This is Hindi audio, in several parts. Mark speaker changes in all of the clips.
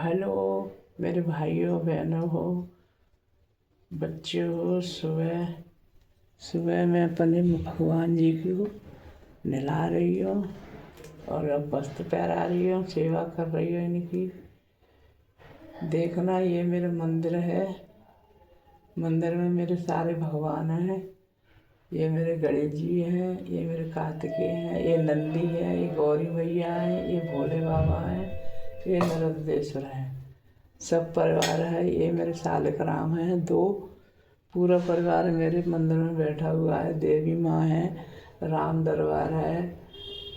Speaker 1: हेलो मेरे भाइयों बहनों हो, बच्चों हो। सुबह सुबह मैं अपने भगवान जी को नहला रही हूँ और अब वस्त्र पहना रही हूँ, सेवा कर रही हूँ इनकी। देखना, ये मेरा मंदिर है। मंदिर में मेरे सारे भगवान हैं। ये मेरे गणेश जी हैं, ये मेरे कार्तिकेय हैं, ये नंदी है, ये गौरी मैया है, ये भोले बाबा हैं, ये नर्मदेश्वर हैं। सब परिवार है। ये मेरे सालिक राम हैं दो। पूरा परिवार मेरे मंदिर में बैठा हुआ है। देवी माँ है, राम दरबार है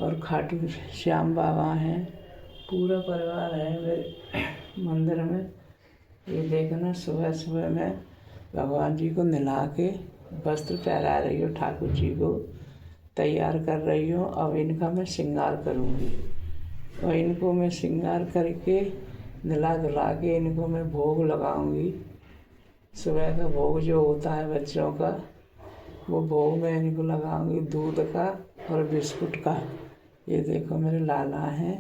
Speaker 1: और खाटू श्याम बाबा हैं। पूरा परिवार है मेरे मंदिर में। ये देखना, सुबह सुबह मैं भगवान जी को नहला के वस्त्र पहना रही हूँ, ठाकुर जी को तैयार कर रही हूँ। अब इनका मैं श्रृंगार करूँगी और इनको मैं श्रृंगार करके नहला धुला के इनको मैं भोग लगाऊंगी। सुबह का भोग जो होता है बच्चों का, वो भोग मैं इनको लगाऊंगी, दूध का और बिस्कुट का। ये देखो मेरे लाला हैं,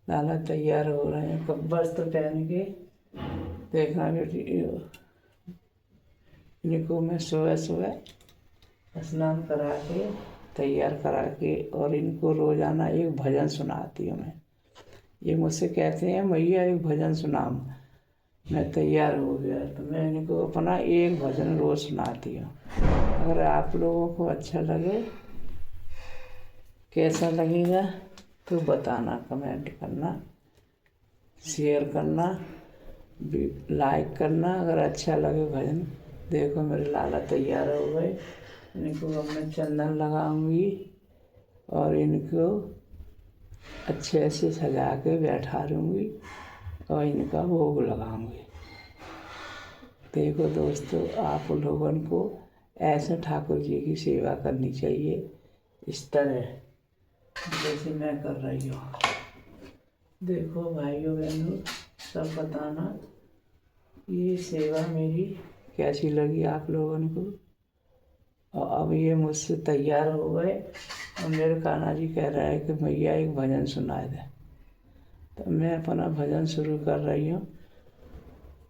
Speaker 1: लाला तैयार हो रहे हैं कब वस्त्र पहन के। देखना बेटी, इनको मैं सुबह सुबह स्नान करा के तैयार करा के और इनको रोज़ाना एक भजन सुनाती हूँ मैं। ये मुझसे कहते हैं मैया एक भजन सुनाओ। मैं तैयार हो गया तो मैं इनको अपना एक भजन रोज़ सुनाती हूँ। अगर आप लोगों को अच्छा लगे, कैसा लगेगा तो बताना, कमेंट करना, शेयर करना, लाइक करना अगर अच्छा लगे भजन। देखो मेरे लाला तैयार हो गए। इनको अब मैं चंदन लगाऊंगी और इनको अच्छे से सजा के बैठा दूँगी और इनका भोग लगाऊंगी। देखो दोस्तों, आप लोगों को ऐसे ठाकुर जी की सेवा करनी चाहिए, इस तरह जैसे मैं कर रही हूँ। देखो भाइयों बहनों, सब बताना ये सेवा मेरी कैसी लगी आप लोगों को। और अब ये मुझसे तैयार हो गए और मेरे कान्हा जी कह रहा है कि भैया एक भजन सुना दे। तो मैं अपना भजन शुरू कर रही हूँ।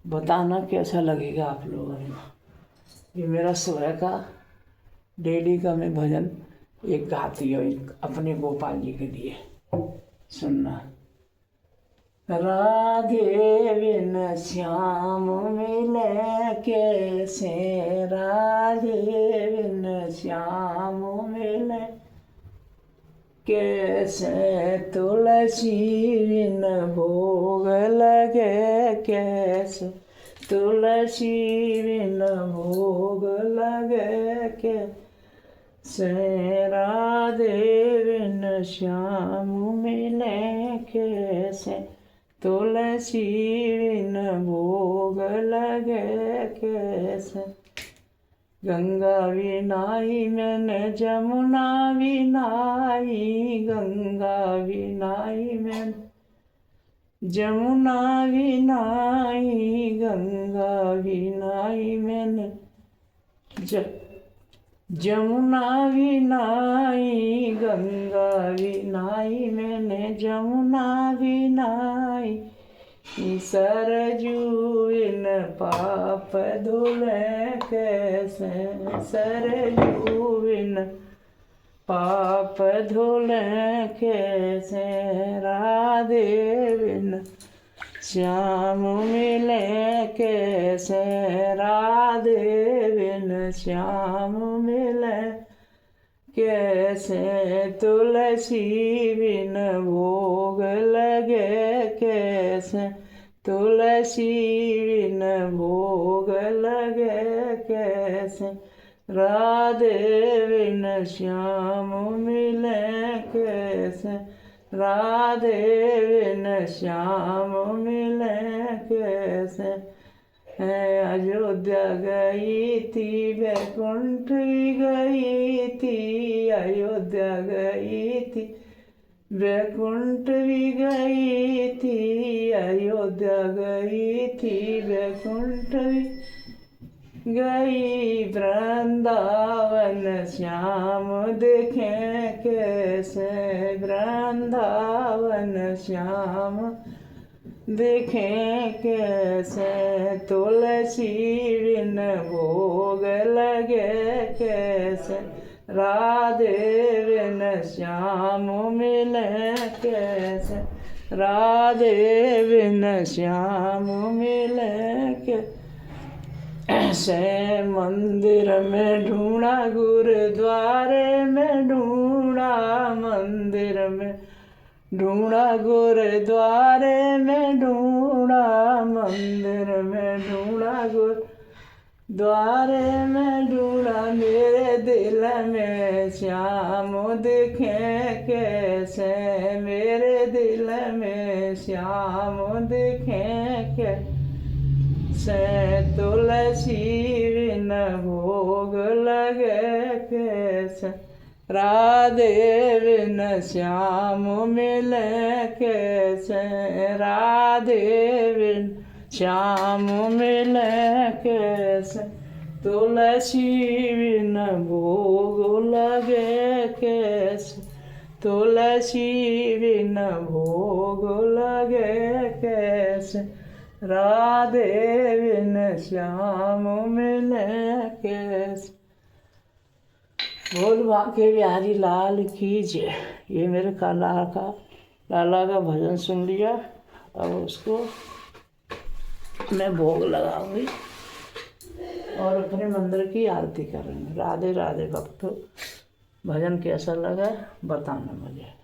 Speaker 1: बताना कैसा लगेगा आप लोगों को। ये मेरा सुबह का डेली का मैं भजन एक गाती हूँ अपने गोपाल जी के लिए। सुनना। राधे बिन श्याम मिले कैसे, राधे बिन श्याम मिले कैसे, तुलसी बिन भोग लगे कैसे, तुलसी बिन भोग लगे कैसे, राधे बिन श्याम मिले कैसे, तुलसी बिन भोग लगे कैसे। गंगा भी नहाई मैंने, जमुना भी नहाई, गंगा भी नहाई मैंने, जमुना भी नहाई, गंगा भी नहाई मैंने, जमुना भी नहाई, गंगा भी नहाई मैंने, जमुना भी नहाई, सरजू बिन पाप धुले कैसे, सरजू बिन पाप धुले कैसे, राधे बिन श्याम मिले कैसे, राधे बिन श्याम मिले कैसे, तुलसी बिन भोग लगे कैसे, तुलसी बिन भोग लगे कैसे, राधे बिन श्याम मिले कैसे, राधे बिन श्याम मिले कैसे। अयोध्या गई थी, वैकुंठ भी गई थी, अयोध्या गई थी, वैकुंठ भी गई थी, अयोध्या गई थी, वैकुंठ भी गई, वृंदावन श्याम देखे कैसे, वृंदावन श्याम देखें कैसे, तुलसी बिन भोग लगे कैसे, राधे बिन श्याम मिले कैसे, राधे बिन श्याम मिले कैसे। मंदिर में ढूंढा, गुरुद्वारे में ढूंढा, मंदिर में ढूंढा, गुरुद्वारे में ढूंढा, मंदिर में ढूंढा, गुरुद्वारे में ढूंढा, मेरे दिल में श्याम दिखे कैसे, मेरे दिल में श्याम दिखे कैसे, तुलसी बिन भोग लगे कैसे, राधे बिन श्याम मिले कैसे, राधे बिन श्याम मिले कैसे, तुलसी बिन भोग लगे कैसे, तुलसी बिन भोग लगे कैसे, राधे बिन श्याम मिले कैसे। बोल बांके बिहारी लाल की जय। ये मेरे लाला का भजन सुन लिया। अब उसको मैं भोग लगाऊंगी और अपने मंदिर की आरती करेंगे। राधे राधे भक्तों, भजन कैसा लगा बताना मुझे।